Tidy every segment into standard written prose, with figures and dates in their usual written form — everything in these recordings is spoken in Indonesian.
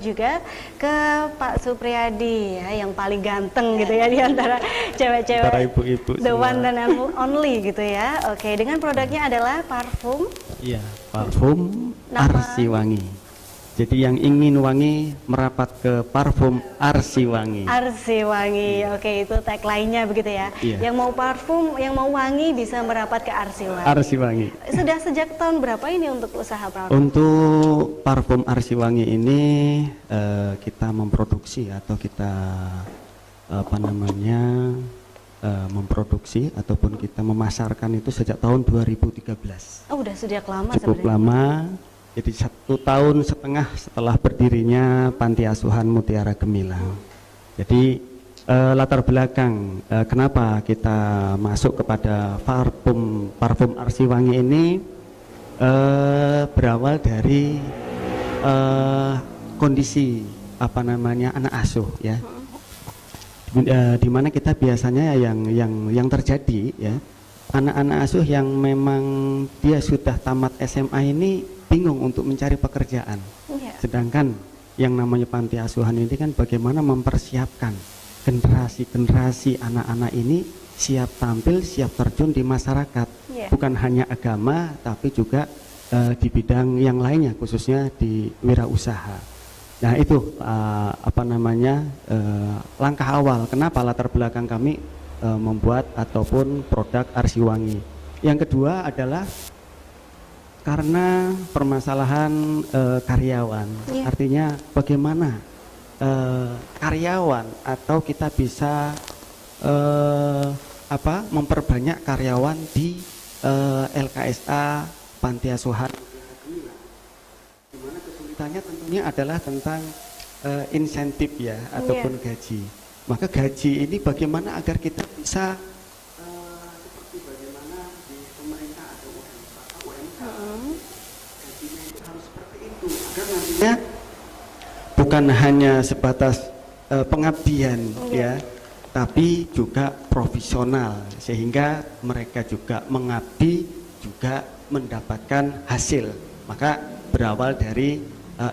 juga ke Pak Supriyadi ya, yang paling ganteng gitu ya di antara cewek-cewek. Para ibu-ibu The semua. one and only gitu ya. Oke, dengan produknya adalah parfum. Iya, parfum Nama- Arsi Wangi. Jadi yang ingin wangi merapat ke parfum Arsi Wangi. Arsi Wangi, oke itu tagline-nya begitu ya. Iya. Yang mau parfum, yang mau wangi bisa merapat ke Arsi Wangi. Arsi Wangi. Sudah sejak tahun berapa ini untuk usaha parfum? Untuk parfum Arsi Wangi ini kita memproduksi atau kita memproduksi ataupun kita memasarkan itu sejak tahun 2013. Oh, udah sejak lama Cukup sebenarnya. lama. Jadi 1,5 tahun setelah berdirinya Panti Asuhan Mutiara Gemilang. Jadi latar belakang kenapa kita masuk kepada parfum Arsi Wangi ini berawal dari kondisi anak asuh ya. Di mana kita biasanya yang terjadi ya, anak-anak asuh yang memang dia sudah tamat SMA ini bingung untuk mencari pekerjaan. Iya. Sedangkan yang namanya panti asuhan ini kan bagaimana mempersiapkan generasi anak-anak ini siap tampil, siap terjun di masyarakat. Iya. Bukan hanya agama tapi juga di bidang yang lainnya, khususnya di wirausaha. Nah itu langkah awal kenapa latar belakang kami membuat ataupun produk Arsi Wangi. Yang kedua adalah karena permasalahan karyawan. Iya. Artinya bagaimana karyawan atau kita bisa memperbanyak karyawan di LKSA Panti Asuhan. Dimana kesulitannya tentunya adalah tentang insentif ya ataupun gaji. Maka gaji ini bagaimana agar kita bisa seperti bagaimana di pemerintah atau UMK, gajinya itu harus seperti itu agar nantinya bukan hanya sebatas pengabdian ya, tapi juga profesional sehingga mereka juga mengabdi juga mendapatkan hasil. Maka berawal dari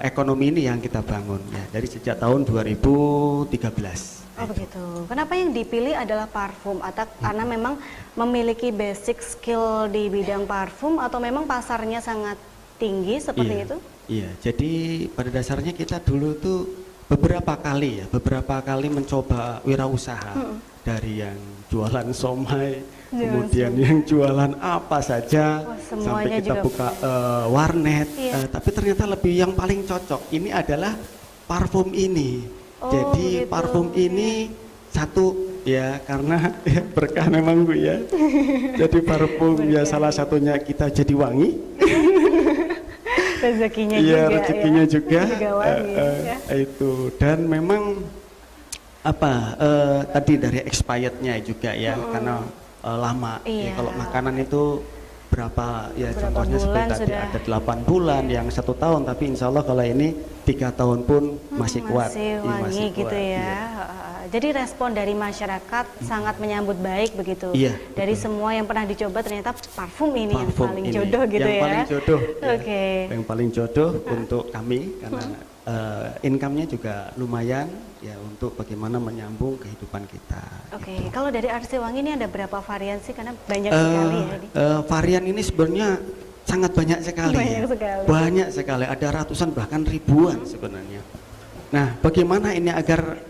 ekonomi ini yang kita bangun ya dari sejak tahun 2013. Oh begitu. Kenapa yang dipilih adalah parfum atau karena memang memiliki basic skill di bidang parfum atau memang pasarnya sangat tinggi seperti itu? Iya. Jadi pada dasarnya kita dulu tuh beberapa kali mencoba wirausaha dari yang jualan somai, kemudian yang jualan apa saja, sampai kita buka warnet. Tapi ternyata yang paling cocok ini adalah parfum ini. Jadi begitu. parfum ini satu ya karena berkah memang Bu ya. Jadi parfum ya salah satunya kita jadi wangi. Rezekinya Iya, juga rezekinya ya. juga. Wangi, ya. Itu dan memang tadi dari expirednya juga ya karena lama. Iya. Ya, kalau makanan itu berapa ya Berapa contohnya seperti bulan tadi sudah? ada 8 bulan, yang 1 tahun, tapi insya Allah kalau ini 3 tahun pun masih kuat. Masih Iya, wangi masih gitu kuat, ya. iya. Jadi respon dari masyarakat sangat menyambut baik begitu. Iya, Dari betul. semua yang pernah dicoba ternyata parfum ini yang Parfum paling ini. jodoh gitu yang ya. paling jodoh ya. Oke. Yang paling jodoh untuk kami karena income-nya juga lumayan ya untuk bagaimana menyambung kehidupan kita. Oke, kalau dari Arsi Wangi ini ada berapa varian sih? Karena banyak sekali ya ini. Varian ini sebenarnya sangat banyak sekali. Banyak sekali. Banyak sekali, ada ratusan bahkan ribuan sebenarnya. Nah, bagaimana ini agar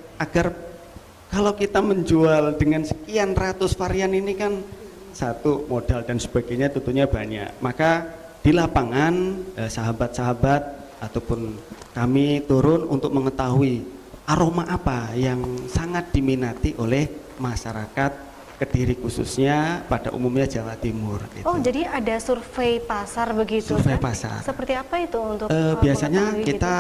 kalau kita menjual dengan sekian ratus varian ini kan satu modal dan sebagainya tentunya banyak. Maka di lapangan sahabat-sahabat ataupun kami turun untuk mengetahui aroma apa yang sangat diminati oleh masyarakat Kediri khususnya pada umumnya Jawa Timur. Gitu. Oh, jadi ada survei pasar begitu? Survei kan? pasar. Seperti apa itu untuk Biasanya mengetahui kita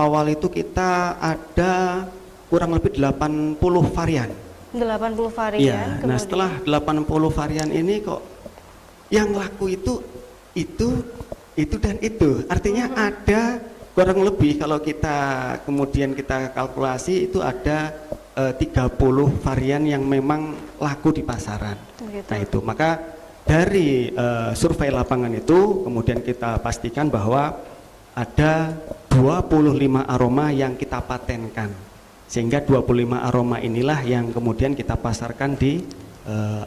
awal itu kita ada kurang lebih 80 varian. 80 varian. Iya. Nah, kemudian setelah 80 varian ini kok yang laku itu dan itu. Artinya ada kurang lebih kalau kita kemudian kita kalkulasi itu ada 30 varian yang memang laku di pasaran. Gitu. Nah itu maka dari survei lapangan itu kemudian kita pastikan bahwa ada 25 aroma yang kita patenkan, sehingga 25 aroma inilah yang kemudian kita pasarkan di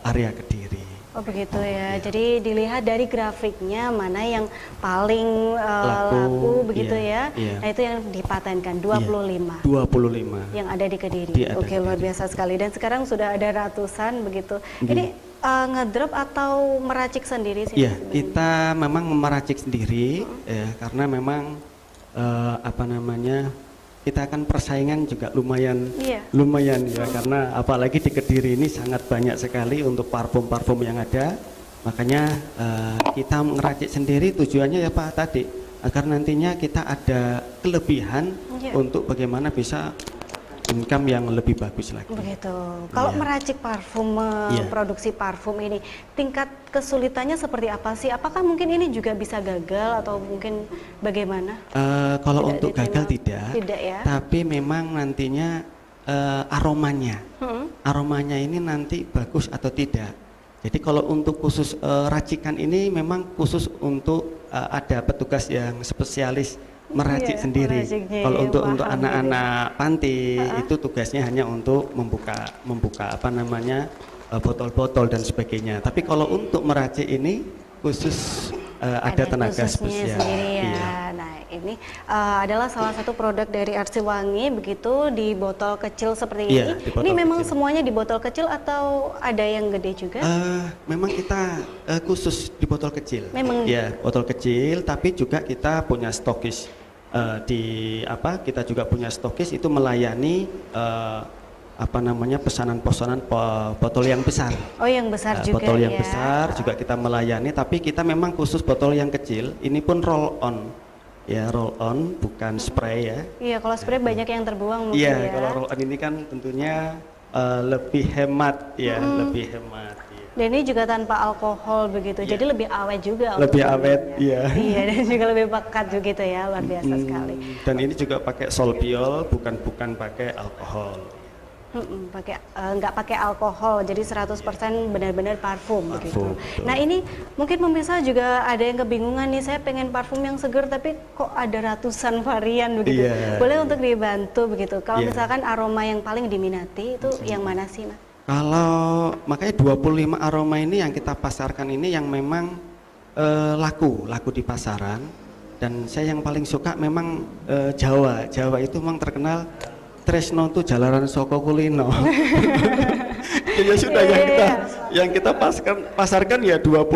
area Kediri. Oh begitu ya. Jadi dilihat dari grafiknya mana yang paling laku begitu ya. Nah itu yang dipatenkan 25. 25 yang ada di Kediri. Oke, luar biasa sekali. Dan sekarang sudah ada ratusan begitu. Ini ngedrop atau meracik sendiri sih? Iya, kita memang meracik sendiri ya, karena memang kita akan persaingan juga lumayan ya, karena apalagi di Kediri ini sangat banyak sekali untuk parfum-parfum yang ada. Makanya kita ngeracik sendiri, tujuannya ya Pak tadi, agar nantinya kita ada kelebihan untuk bagaimana bisa income yang lebih bagus lagi. Begitu. Kalau meracik parfum, produksi parfum ini, tingkat kesulitannya seperti apa sih? Apakah mungkin ini juga bisa gagal atau mungkin bagaimana? Kalau untuk gagal tidak ya. Tapi memang nantinya aromanya ini nanti bagus atau tidak. Jadi kalau untuk khusus racikan ini memang khusus untuk ada petugas yang spesialis meracik sendiri. Kalau untuk anak-anak panti itu tugasnya hanya untuk membuka botol-botol dan sebagainya. Tapi kalau untuk meracik ini khusus ada tenaga spesial. Nah ini adalah salah satu produk dari Arsiwangi begitu, di botol kecil seperti ini. Ini memang kecil. Semuanya di botol kecil atau ada yang gede juga? Memang kita khusus di botol kecil. Ya, botol kecil, tapi juga kita punya stokis kita juga punya stokis itu melayani pesanan-pesanan botol yang besar. Oh, yang besar juga. Botol yang besar juga kita melayani, tapi kita memang khusus botol yang kecil. Ini pun roll on. Ya, roll on bukan spray ya. Iya, kalau spray banyak yang terbuang mungkin ya. Iya, kalau roll on ini kan tentunya lebih hemat ya, lebih hemat. Dan ini juga tanpa alkohol begitu, jadi lebih awet juga. Lebih awet, iya. Iya, dan juga lebih pekat begitu ya, luar biasa sekali. Dan ini juga pakai solbiol, bukan pakai alkohol. Nggak pakai alkohol, jadi 100% benar-benar parfum begitu. Betul. Nah ini mungkin pemirsa juga ada yang kebingungan nih, saya pengen parfum yang segar tapi kok ada ratusan varian begitu. Boleh untuk dibantu begitu. Kalau misalkan aroma yang paling diminati itu yang mana sih, Mas? Kalau makanya 25 aroma ini yang kita pasarkan ini yang memang laku di pasaran, dan saya yang paling suka memang Jawa itu memang terkenal tresno tuh jalaran soko kulino. Ya sudah yang kita pasarkan ya 25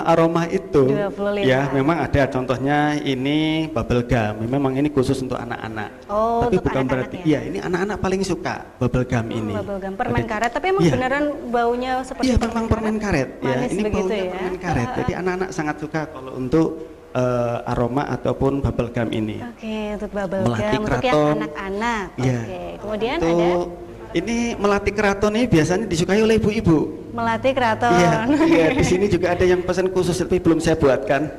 aroma itu. 25. Ya, memang ada contohnya ini bubble gum. Memang ini khusus untuk anak-anak. Tapi bukan berarti ini anak-anak paling suka bubble gum ini. Bubble gum, permen karet, tapi emang beneran baunya seperti memang permen karet. Manis ini baunya permen karet. Jadi anak-anak sangat suka kalau untuk aroma ataupun bubble gum ini. Oke, untuk bubble gum untuk yang anak-anak. Oke. Kemudian ada ini melati keraton ini biasanya disukai oleh ibu-ibu. Melati keraton. Iya, di sini juga ada yang pesan khusus tapi belum saya buatkan.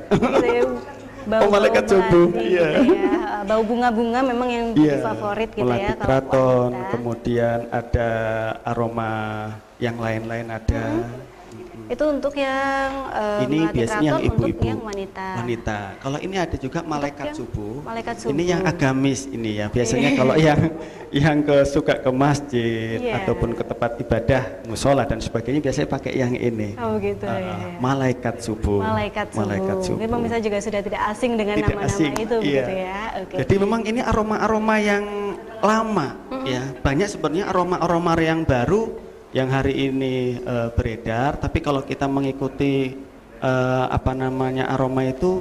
Bau malaikat subuh. Bau bunga-bunga memang yang favorit gitu melati ya. Keraton, kemudian ada aroma yang lain-lain ada. Itu untuk yang ini biasanya yang ibu-ibu, yang wanita. Kalau ini ada juga malaikat subuh. Subuh. Ini yang agamis ini ya. Biasanya kalau yang suka ke masjid ataupun ke tempat ibadah, musola dan sebagainya biasanya pakai yang ini. Oh gitu Malaikat subuh. Malaikat subuh. Mungkin pemirsa juga sudah tidak asing dengan nama-nama itu begitu ya. Jadi memang ini aroma-aroma yang lama ya. Banyak sebenarnya aroma-aroma yang baru yang hari ini beredar, tapi kalau kita mengikuti aroma itu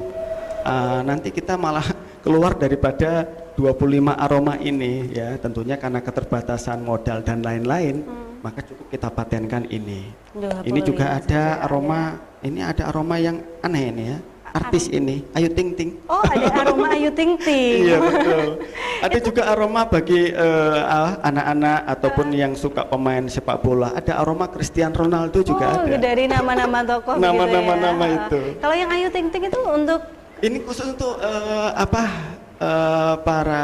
nanti kita malah keluar daripada 25 aroma ini ya, tentunya karena keterbatasan modal dan lain-lain, maka cukup kita patenkan ini. Ini juga ada aroma, ini ada aroma yang aneh ini ya. Artis ini, Ayu Ting Ting. Oh, ada aroma Ayu Ting Ting. Iya, betul. Ada juga aroma bagi anak-anak ataupun yang suka pemain sepak bola. Ada aroma Cristiano Ronaldo juga ada. Dari nama-nama tokoh nama-nama itu. Kalau yang Ayu Ting Ting itu untuk ini khusus untuk para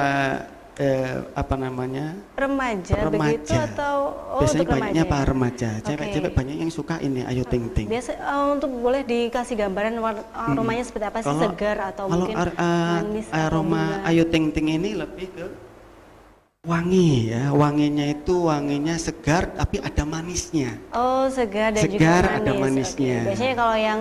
apa namanya, Remaja begitu atau biasanya untuk banyaknya remaja? Pak remaja, Oke. cewek-cewek banyak yang suka ini Ayu Ting Ting. Biasa untuk boleh dikasih gambaran aromanya seperti apa sih, segar atau kalau mungkin manis atau aroma bunga? Ayu Ting Ting ini lebih ke wangi ya, wanginya segar tapi ada manisnya. Oh, segar dan Segar, juga manis. ada manisnya. Oke. Biasanya kalau yang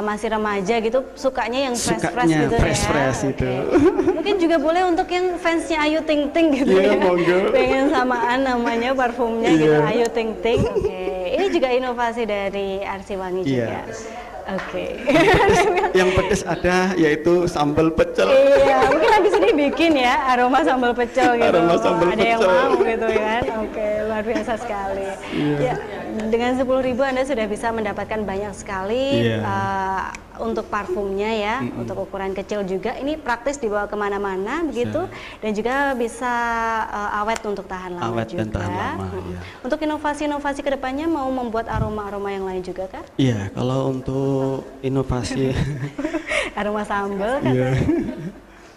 masih remaja gitu sukanya yang fresh-fresh Sukanya gitu fresh-fresh ya. itu. Oke. Mungkin juga boleh untuk yang fansnya Ayu Ting Ting gitu Iya, ya. monggo. Pengen samaan namanya parfumnya gitu, Iya. Ayu Ting Ting. Oke. Ini juga inovasi dari Arsi Wangi juga. Iya. Oke. Yang pedas ada yaitu sambal pecel. Iya, mungkin habis ini bikin ya aroma sambal pecel gitu. Aroma sambal Ada yang pecel. mau gitu kan. Oke, luar biasa sekali. Ya, dengan 10.000 Anda sudah bisa mendapatkan banyak sekali Iya. untuk parfumnya ya, untuk ukuran kecil juga. Ini praktis dibawa kemana-mana begitu, dan juga bisa awet untuk tahan lama Awet juga. dan tahan lama, ya. Untuk inovasi-inovasi kedepannya mau membuat aroma-aroma yang lain juga kah? Iya, kalau untuk inovasi Aroma sambal kan? iya.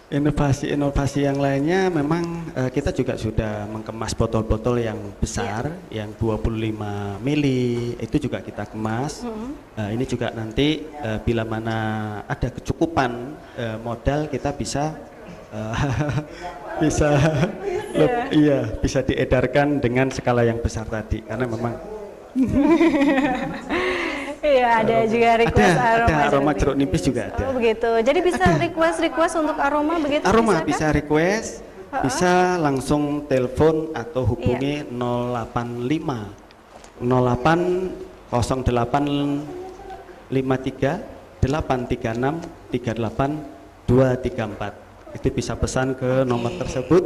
Inovasi yang lainnya memang kita juga sudah mengemas botol-botol yang besar, yang 25 mili itu juga kita kemas. Ini juga nanti bila mana ada kecukupan modal kita bisa bisa bisa diedarkan dengan skala yang besar tadi karena memang Iya, ada juga request ada aroma jeruk nipis juga ada. Oh begitu. Jadi bisa request untuk aroma begitu? Aroma kah? bisa request, bisa langsung telepon atau hubungi 085 08 08 53 836 38 234. Itu bisa pesan ke nomor tersebut.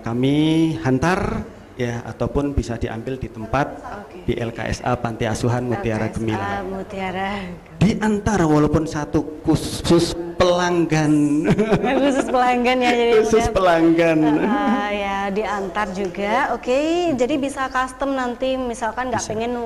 Kami hantar ya, ataupun bisa diambil di tempat di LKSA Panti Asuhan Mutiara Gemilang. Mutiara. Diantar walaupun satu khusus pelanggan. Khusus pelanggan ya jadi. Khusus pelanggan. Ya diantar juga. Oke, jadi bisa custom nanti misalkan nggak pengen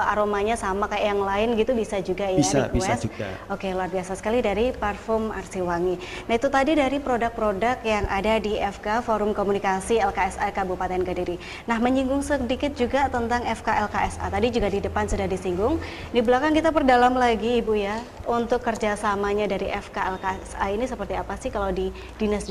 aromanya sama kayak yang lain gitu bisa juga ya Bisa request. juga. Oke, luar biasa sekali dari parfum Arsi Wangi. Nah itu tadi dari produk-produk yang ada di FK Forum Komunikasi LKSA Kabupaten Kediri. Nah menyinggung sedikit juga tentang FK LKSA. Tadi juga di depan sudah disinggung. Di belakang kita perdalam lagi Ibu ya. Untuk kerjasamanya dari FK LKSA ini seperti apa sih kalau di dinas